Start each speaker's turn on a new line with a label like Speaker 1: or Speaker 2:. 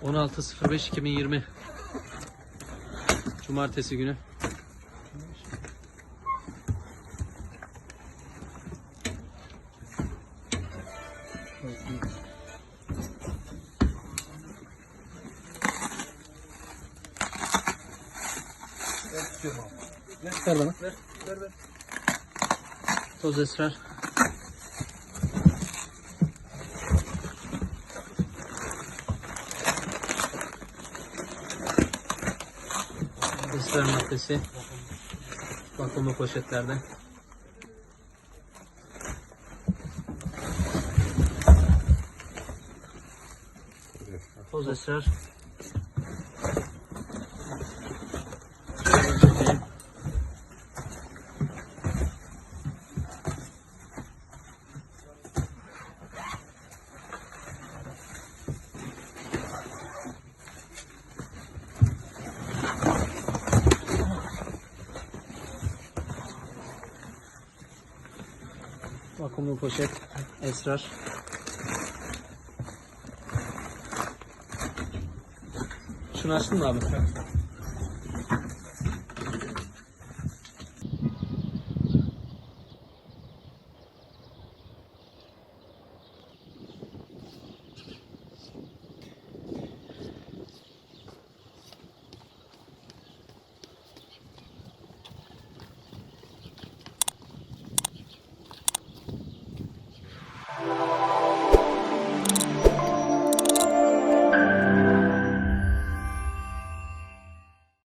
Speaker 1: 16.05.2020 Cumartesi günü. Ver bana.
Speaker 2: Ver.
Speaker 1: Toz esrar. Esrar maddesi. Vakumlu poşetlerde. Toz esrar. Şöyle çekeyim. Vakumlu poşet, esrar. Şunu açtın mı abi?